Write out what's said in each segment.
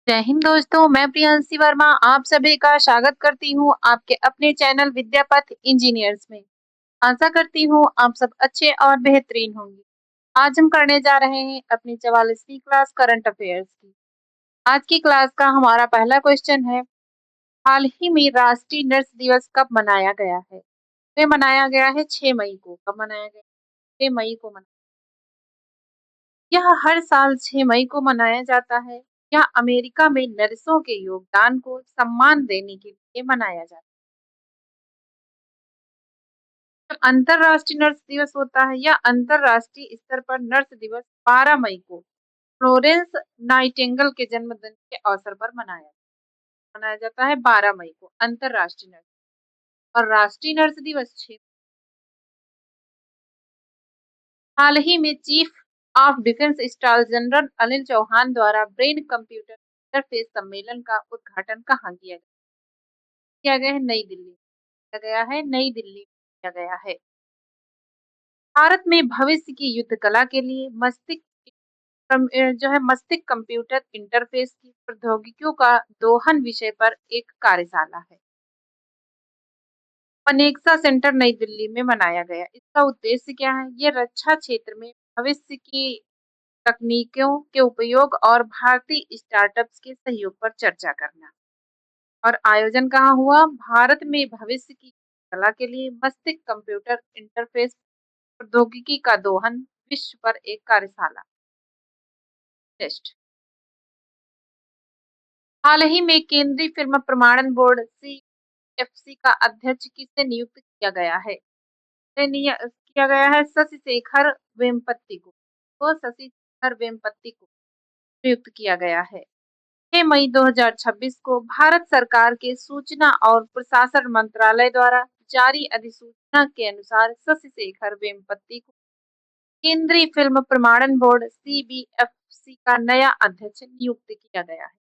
जय हिंद दोस्तों, मैं प्रियांशी वर्मा आप सभी का स्वागत करती हूँ आपके अपने चैनल विद्यापथ इंजीनियर्स में। आशा करती हूँ आप सब अच्छे और बेहतरीन होंगे। आज हम करने जा रहे हैं अपनी 44वीं क्लास करंट अफेयर्स की। आज की क्लास का हमारा पहला क्वेश्चन है, हाल ही में राष्ट्रीय नर्स दिवस कब मनाया गया है? ये मनाया गया है 6 मई को। कब मनाया गया? 6 मई को मनाया। यह हर साल 6 मई को मनाया जाता है। यह अमेरिका में नर्सों के योगदान को सम्मान देने के लिए मनाया जाता है। जो अंतर्राष्ट्रीय नर्स दिवस होता है या अंतर्राष्ट्रीय स्तर पर नर्स दिवस 12 मई को फ्लोरेंस नाइटिंगेल के जन्मदिन के अवसर पर मनाया जाता है 12 मई को अंतर्राष्ट्रीय नर्स। और राष्ट्रीय नर्स दिवस 6। हाल ही में chief of defence staff general Anil Chauhan द्वारा ब्रेन कंप्यूटर इंटरफेस सम्मेलन का उद्घाटन कहाँ किया गया है? नई दिल्ली किया गया है। नई दिल्ली किया गया है। भारत में भविष्य की युद्ध कला के लिए मस्तिष्क कंप्यूटर इंटरफेस की प्रौद्योगिकियों का दोहन विषय पर एक कार्यशाला है। अनेक्सा सेंटर नई दिल्ली में मनाया गया। इसका उद्देश्य क्या है? ये रक्षा क्षेत्र में भविष्य की तकनीकों के उपयोग और भारतीय स्टार्टअप्स के सहयोग पर चर्चा करना। और आयोजन कहाँ हुआ? भारत में भविष्य की कला के लिए मस्तिष्क कंप्यूटर इंटरफेस प्रौद्योगिकी का दोहन विश्व पर एक कार्यशाला टेस्ट। हाल ही में केंद्रीय फिल्म प्रमाणन बोर्ड सीएफसी का अध्यक्ष किसे नियुक्त किया गया है? किया गया है शशि शेखर वेम्पति को। तो शशि शेखर वेम्पति को नियुक्त किया गया है। 6 मई 2026 को भारत सरकार के सूचना और प्रशासन मंत्रालय द्वारा जारी अधिसूचना के अनुसार शशि शेखर वेम्पति को केंद्रीय फिल्म प्रमाणन बोर्ड सीबीएफसी का नया अध्यक्ष नियुक्त किया गया है।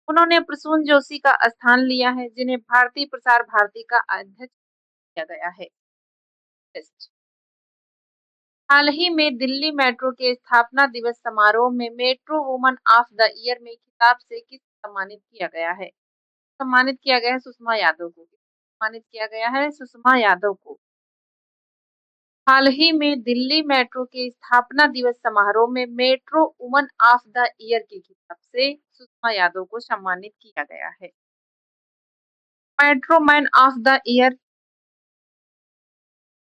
उन्होंने प्रसून जोशी का स्थान लिया है, जिन्हें भारतीय प्रसार भारती का अध्यक्ष किया गया है। हाल ही में दिल्ली मेट्रो के स्थापना दिवस समारोह में metro woman of the year में खिताब से किस सम्मानित किया गया है? सम्मानित किया गया है सुषमा यादव को। सम्मानित किया गया है सुषमा यादव को। हाल ही में दिल्ली मेट्रो के स्थापना दिवस समारोह में metro woman of the year के खिताब से सुषमा यादव को सम्मानित किया गया है। Metro man of the year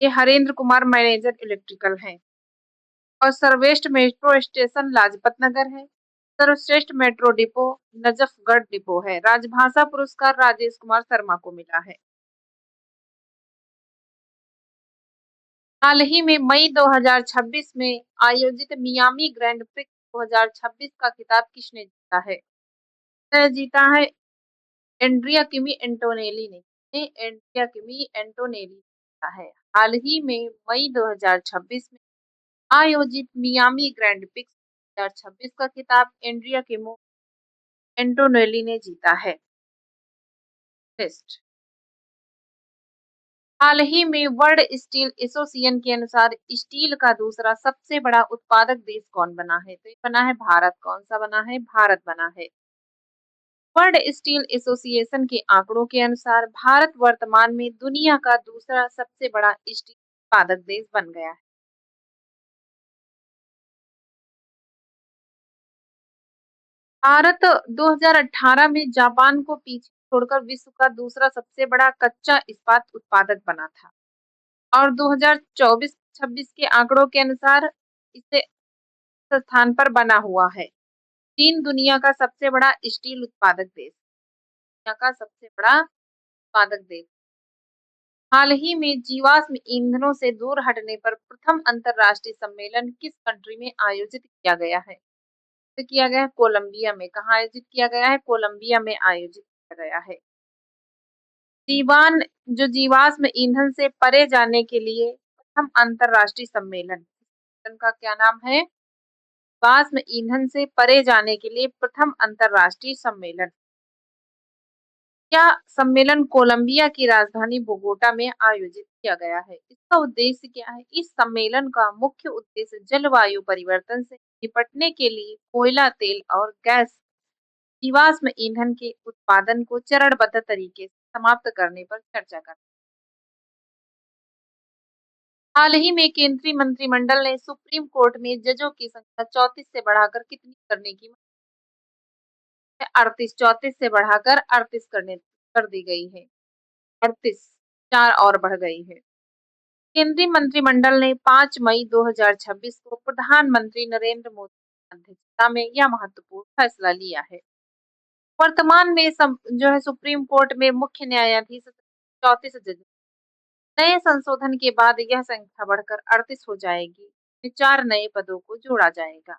ये हरेंद्र कुमार मैनेजर इलेक्ट्रिकल हैं। और सर्वश्रेष्ठ मेट्रो स्टेशन लाजपत नगर है। सर्वश्रेष्ठ मेट्रो डिपो नजफगढ़ डिपो है। राजभाषा पुरस्कार राजेश कुमार शर्मा को मिला है। हाल ही में मई 2026 में आयोजित मियामी ग्रैंड प्रिक्स 2026 का खिताब किसने जीता है? जीता है एंड्रिया किमी एंटोनेली ने। एंड्रिया किमी एंटोनेली जीता है। हाल ही में मई 2026 में आयोजित मियामी ग्रैंड प्रिक्स 2026 का खिताब एंड्रिया किमो एंटोनेली ने जीता है। टेस्ट। हाल ही में वर्ल्ड स्टील एसोसिएशन के अनुसार स्टील का दूसरा सबसे बड़ा उत्पादक देश कौन बना है? तो ये बना है भारत। कौन सा बना है? भारत बना है। वर्ल्ड स्टील एसोसिएशन के आंकड़ों के अनुसार भारत वर्तमान में दुनिया का दूसरा सबसे बड़ा स्टील उत्पादक देश बन गया है। भारत 2018 में जापान को पीछे छोड़कर विश्व का दूसरा सबसे बड़ा कच्चा इस्पात उत्पादक बना था। और 2024-26 के आंकड़ों के अनुसार इसे स्थान पर बना हुआ है। चीन दुनिया का सबसे बड़ा स्टील उत्पादक देश। दुनिया का सबसे बड़ा उत्पादक देश। हाल ही में जीवाश्म ईंधनों से दूर हटने पर प्रथम अंतरराष्ट्रीय सम्मेलन किस कंट्री में आयोजित किया गया है? तो किया गया है कोलंबिया में। कहाँ आयोजित किया गया है? कोलंबिया में आयोजित किया गया है। जीवान जो जीवाश्म ईंधन से परे जाने के लिए प्रथम अंतरराष्ट्रीय सम्मेलन का क्या नाम है? जीवाश्म ईंधन से परे जाने के लिए प्रथम अंतरराष्ट्रीय सम्मेलन। यह सम्मेलन कोलंबिया की राजधानी बोगोटा में आयोजित किया गया है। इसका उद्देश्य क्या है? इस सम्मेलन का मुख्य उद्देश्य जलवायु परिवर्तन से निपटने के लिए कोयला, तेल और गैस जीवाश्म ईंधन के उत्पादन को चरणबद्ध तरीके से समाप्त करने पर चर्चा कर। हाल ही में केंद्रीय मंत्रिमंडल ने सुप्रीम कोर्ट में जजों की संख्या 34 से बढ़ाकर कितनी करने की 38 34 से बढ़ाकर 38 करने कर दी गई है। 38 4 और बढ़ गई है। केंद्रीय मंत्रिमंडल ने 5 मई 2026 को प्रधानमंत्री नरेंद्र मोदी की अध्यक्षता में यह महत्वपूर्ण फैसला लिया है। वर्तमान में जो है सुप्रीम कोर्ट में मुख्य न्यायाधीश 34 जज। नए संशोधन के बाद यह संख्या बढ़कर 38 हो जाएगी। 4 नए पदों को जोड़ा जाएगा।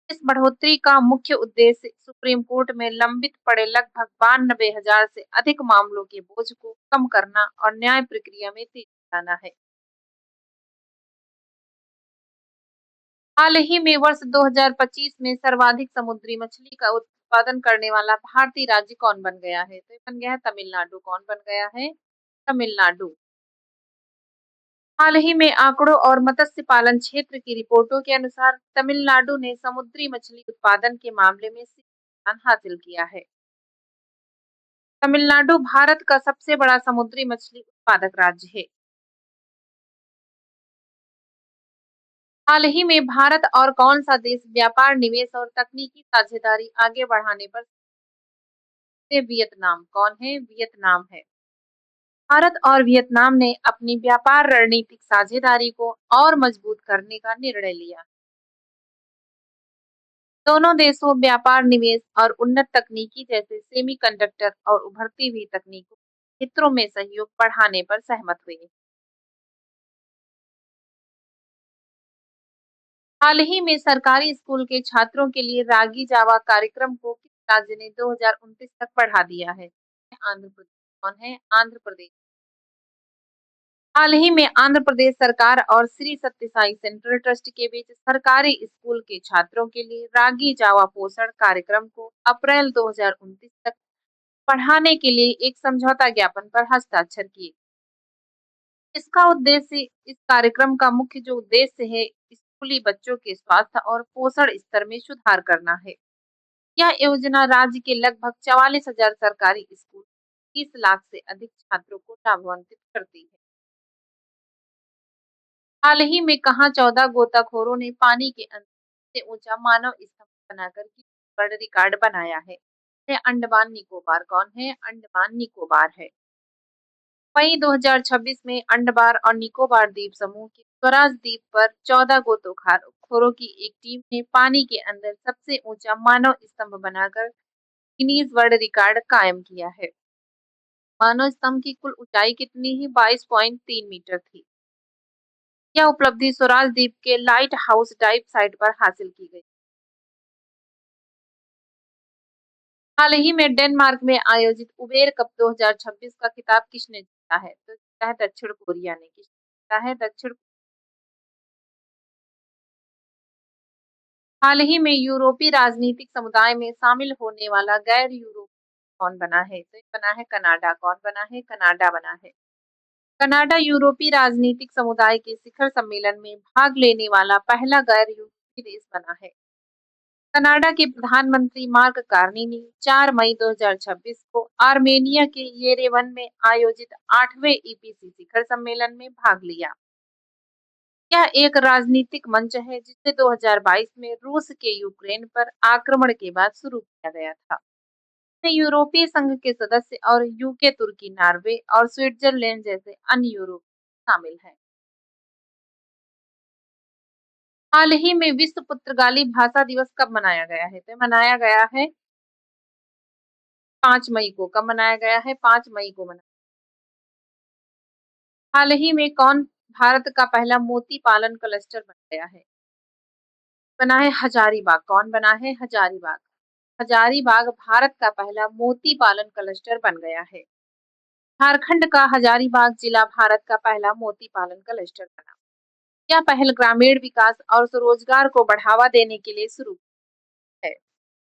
इस बढ़ोतरी का मुख्य उद्देश्य सुप्रीम कोर्ट में लंबित पड़े लगभग 92,000 से अधिक मामलों के बोझ को कम करना और न्याय प्रक्रिया में तेजी लाना है। हाल ही में वर्ष 2025 में सर्वाधिक समुद्री मछली का उत्पादन करने वाला भारतीय राज्य कौन बन गया है? तो ये बन गया है तमिलनाडु। कौन बन गया है? तमिलनाडु। हाल ही में आंकड़ों और मत्स्य पालन क्षेत्र की रिपोर्टों के अनुसार तमिलनाडु ने समुद्री मछली उत्पादन के मामले में स्थान हासिल किया है। तमिलनाडु भारत का सबसे बड़ा समुद्री मछली उत्पादक राज्य है। हाल ही में भारत और कौन सा देश व्यापार, निवेश और तकनीकी साझेदारी आगे बढ़ाने पर वियतनाम। कौन है? वियतनाम है। भारत और वियतनाम ने अपनी व्यापार रणनीतिक साझेदारी को और मजबूत करने का निर्णय लिया। दोनों देशों व्यापार, निवेश और उन्नत तकनीकी जैसे सेमीकंडक्टर और उभरती हुई तकनीकों क्षेत्रों में सहयोग बढ़ाने पर सहमत हुए। हाल ही में सरकारी स्कूल के छात्रों के लिए रागी जावा कार्यक्रम को किस राज्य ने 2029 तक बढ़ा दिया है? आंध्र प्रदेश। कौन है? आंध्र प्रदेश। हाल ही में आंध्र प्रदेश सरकार और श्री सत्य साई सेंट्रल ट्रस्ट के बीच सरकारी स्कूल के छात्रों के लिए रागी जावा पोषण कार्यक्रम को अप्रैल 2029 तक बढ़ाने के लिए एक समझौता ज्ञापन पर हस्ताक्षर किए। इसका उद्देश्य इस कार्यक्रम का मुख्य जो उद्देश्य है स्कूली बच्चों के स्वास्थ्य और पोषण स्तर में सुधार करना है। यह योजना राज्य के लगभग 44,000 सरकारी स्कूल 30 लाख से अधिक छात्रों को लाभान्वित करती है। हाल ही में कहा 14 गोताखोरों ने पानी के अंदर से ऊंचा मानव स्तंभ बनाकर वर्ल्ड रिकॉर्ड बनाया है। यह अंडमान निकोबार। कौन है? अंडमान निकोबार है। मई 2026 में अंडमान और निकोबार द्वीप समूह के स्वराज द्वीप पर 14 गोताखोरों की एक टीम ने पानी के अंदर सबसे ऊंचा मानव स्तंभ बनाकर गिनीज वर्ल्ड रिकॉर्ड कायम किया है। मानव स्तंभ की कुल ऊंचाई कितनी ही 22.3 मीटर थी। यह उपलब्धि स्वराज द्वीप के लाइट हाउस डाइव साइट पर हासिल की गई। हाल ही में डेनमार्क में आयोजित उबेर कप 2026 का खिताब किसने जीता है? तो जीता है दक्षिण कोरिया ने। किसने जीता है? दक्षिण। हाल ही में यूरोपीय राजनीतिक समुदाय में शामिल होने वाला गैर यूरोपीय कौन बना है? तो ये बना है कनाडा। कौन बना है? कनाडा बना है। कनाडा यूरोपीय राजनीतिक समुदाय के शिखर सम्मेलन में भाग लेने वाला पहला गैर यूरोपीय देश बना है। कनाडा के प्रधानमंत्री मार्क कार्नी ने 4 मई 2026 को आर्मेनिया के येरेवन में आयोजित 8वें ईपीसी शिखर सम्मेलन में भाग लिया। यह एक राजनीतिक मंच है जिसे 2022 में रूस के यूक्रेन पर आक्रमण के बाद शुरू किया गया था। इसमें यूरोपीय संघ के सदस्य और यूके, तुर्की, नॉर्वे और स्विट्जरलैंड जैसे अन्य यूरोप शामिल हैं। हाल ही में विश्व पुर्तगाली भाषा दिवस कब मनाया गया है? तो मनाया गया है 5 मई को। कब मनाया गया है? 5 मई को मनाया। हाल ही में कौन भारत का पहला मोती पालन क्लस्टर बन गया है? बना है हजारीबाग। कौन बना है? हजारीबाग। हजारीबाग भारत का पहला मोती पालन क्लस्टर बन गया है। झारखंड का हजारीबाग जिला भारत का पहला मोती पालन क्लस्टर बना। यह पहल ग्रामीण विकास और स्वरोजगार को बढ़ावा देने के लिए शुरू है।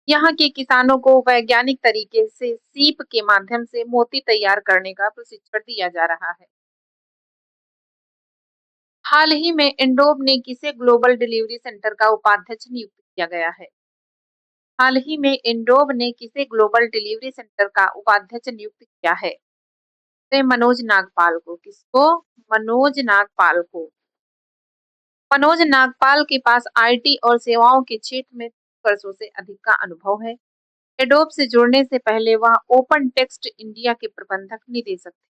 यहाँ के किसानों को वैज्ञानिक तरीके से सीप के माध्यम से मोती तैयार करने का प्रशिक्षण दिया जा रहा है। हाल ही में इंडोब ने किसे ग्लोबल डिलीवरी सेंटर का उपाध्यक्ष नियुक्त किया गया है? हाल ही में इंडोव ने किसे ग्लोबल डिलीवरी सेंटर का उपाध्यक्ष नियुक्त किया है? तो मनोज नागपाल को। किसको? मनोज नागपाल को। मनोज नागपाल के पास आईटी और सेवाओं के क्षेत्र में 30 वर्षों से अधिक का अनुभव है। एडोब से जुड़ने से पहले वह ओपन टेक्स्ट इंडिया के प्रबंधक निदेशक थे।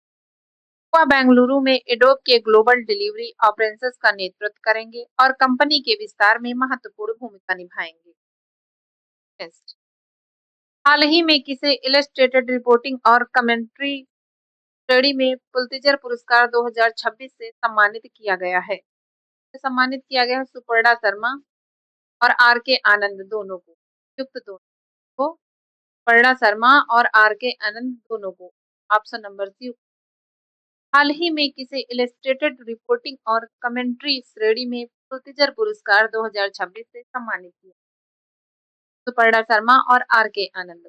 वह बेंगलुरु में एडोब के ग्लोबल डिलीवरी ऑपरेशंस का नेतृत्व करेंगे और कंपनी के विस्तार में महत्वपूर्ण भूमिका निभाएंगे। नेक्स्ट। हाल ही में किसे इलस्ट्रेटेड रिपोर्टिंग और कमेंट्री श्रेणी में पुलित्जर पुरस्कार 2026 से सम्मानित किया गया है? सम्मानित किया गया है सुपर्णा शर्मा और आर के आनंद दोनों को। युक्त दोनों को। सुपर्णा शर्मा और आर के आनंद दोनों को। Option number C. हाल ही में किसे इलस्ट्रेटेड रिपोर्टिंग और कमेंट्री श्रेणी में पुलित्जर पुरस्कार 2026 से सम्मानित किया? सुपर्णा शर्मा और आर के आनंद।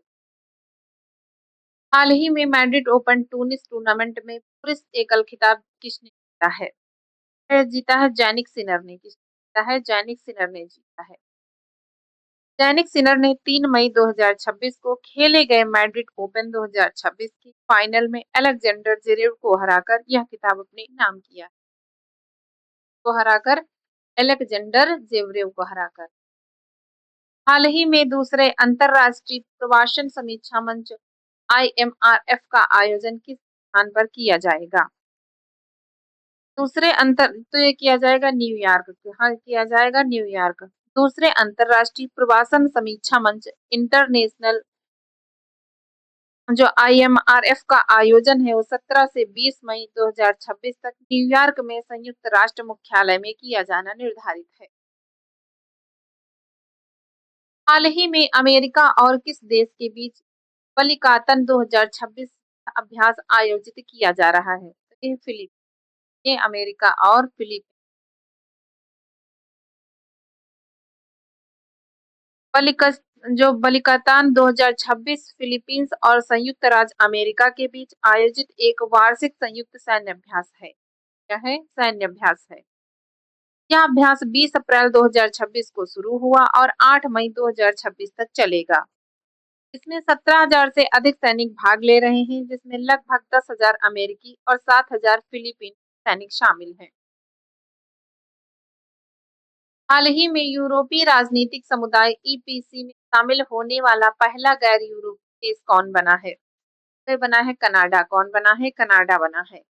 हाल ही में मैड्रिड ओपन टेनिस टूर्नामेंट में पुरुष एकल खिताब किसने जीता है? जीता है जैनिक सिनर ने। किसने जीता है? जैनिक सिनर ने जीता है। जैनिक सिनर ने 3 मई 2026 को खेले गए मैड्रिड ओपन 2026 की फाइनल में अलेक्जेंडर जेरेव को हराकर यह खिताब अपने नाम किया। अलेक्जेंडर जेवरेव को हराकर। हाल ही में दूसरे अंतरराष्ट्रीय प्रवासन समीक्षा मंच IMRF का आयोजन किस स्थान पर किया जाएगा? तो ये किया जाएगा न्यूयॉर्क। कहाँ किया जाएगा? न्यूयॉर्क। दूसरे अंतरराष्ट्रीय प्रवासन समीक्षा मंच इंटरनेशनल जो IMRF का आयोजन है वो 17 से 20 मई 2026 तक न्यूयॉर्क में संयुक्त राष्ट्र मुख्यालय में किया जाना निर्धारित है। हाल ही में अमेरिका और किस देश के बीच बलिकातन 2026 अभ्यास आयोजित किया जा रहा है? ये फिलीपींस। ये अमेरिका और फिलीपींस। बलिकातान 2026 फिलीपींस और संयुक्त राज्य अमेरिका के बीच आयोजित एक वार्षिक संयुक्त सैन्य अभ्यास है। क्या है? सैन्य अभ्यास है। यह अभ्यास 20 अप्रैल 2026 को शुरू हुआ और 8 मई 2026 तक चलेगा। इसमें 17,000 से अधिक सैनिक भाग ले रहे हैं, जिसमें लगभग 10,000 अमेरिकी और 7,000 फिलीपीन सैनिक शामिल हैं। हाल ही में यूरोपीय राजनीतिक समुदाय EPC में शामिल होने वाला पहला गैर यूरोपीय देश कौन बना है? तो बना है कनाडा। कौन बना है? कनाडा बना है।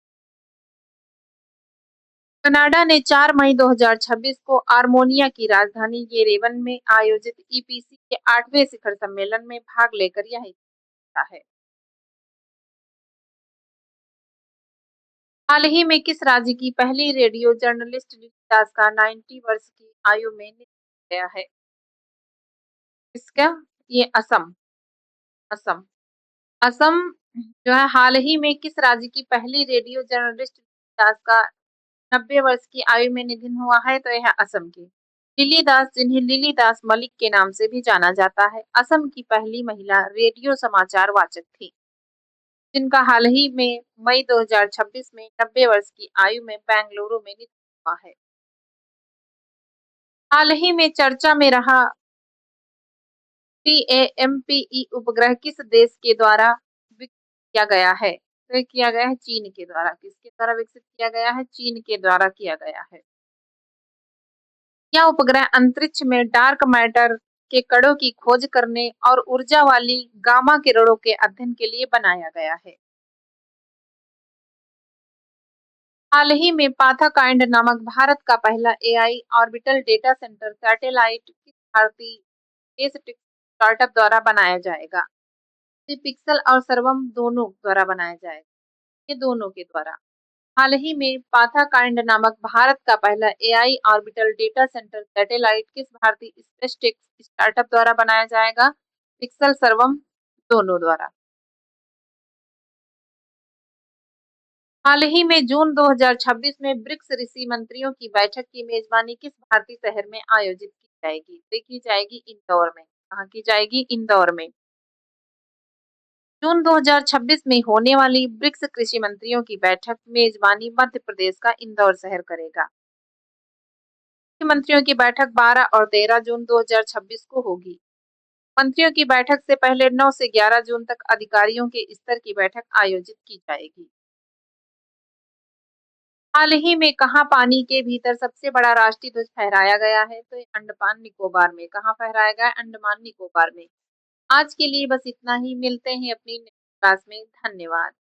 कनाडा ने 4 मई 2026 को आर्मेनिया की राजधानी येरेवन में आयोजित EPC के 8वें शिखर सम्मेलन में भाग लेकर यह किया है। हाल ही में किस राज्य की पहली रेडियो जर्नलिस्ट लिली दास का 90 वर्ष की आयु में निधन हो गया है? इसका? ये असम। असम। असम जो है हाल ही में किस राज्य की पहली रेडियो जर्नलिस्ट लिली दास का 90 वर्ष की आयु में निधन हुआ है? तो यह असम की लिली दास, जिन्हें लिली दास मलिक के नाम से भी जाना जाता है, असम की पहली महिला रेडियो समाचार वाचक थी, जिनका हाल ही में मई 2026 में 90 वर्ष की आयु में बेंगलुरु में निधन हुआ है। हाल ही में चर्चा में रहा PAMPE उपग्रह किस देश के द्वारा विकसित किया गया है? तो किया गया है चीन के द्वारा। किसके द्वारा विकसित किया गया है? चीन के द्वारा किया गया है। यह उपग्रह अंतरिक्ष में डार्क मैटर के कणों की खोज करने और ऊर्जा वाली गामा किरणों के अध्ययन के लिए बनाया गया है। हाल ही में पाथाकाइंड नामक भारत का पहला AI orbital data centre satellite किस भारतीय स्पेस स्टार्टअप द्वारा बनाया जाएगा? पिक्सल और सर्वम दोनों द्वारा बनाया जाएगा। ये दोनों के द्वारा। हाल ही में पाथाकाइंड नामक भारत का पहला AI orbital data centre satellite किस भारतीय स्पेस स्टार्टअप द्वारा बनाया जाएगा? पिक्सल सर्वम दोनों द्वारा। हाल ही में जून 2026 में ब्रिक्स ऋषि मंत्रियों की बैठक की मेजबानी किस भारतीय शहर में आयोजित की जाएगी? तो की जाएगी इंदौर में। कहाँ की जाएगी? इंदौर में। जून 2026 में होने वाली ब्रिक्स कृषि मंत्रियों की बैठक मेजबानी मध्य प्रदेश का इंदौर शहर करेगा। कृषि मंत्रियों की बैठक 12 और 13 जून 2026 को होगी। मंत्रियों की बैठक से पहले 9 से 11 जून तक अधिकारियों के स्तर की बैठक आयोजित की जाएगी। हाल ही में कहाँ पानी के भीतर सबसे बड़ा राष्ट्रीय ध्वज फहराया गया है? तो ये अंडमान निकोबार में। कहाँ फहराया गया है? अंडमान निकोबार में। आज के लिए बस इतना ही। मिलते हैं अपनी नेक्स्ट क्लास में। धन्यवाद।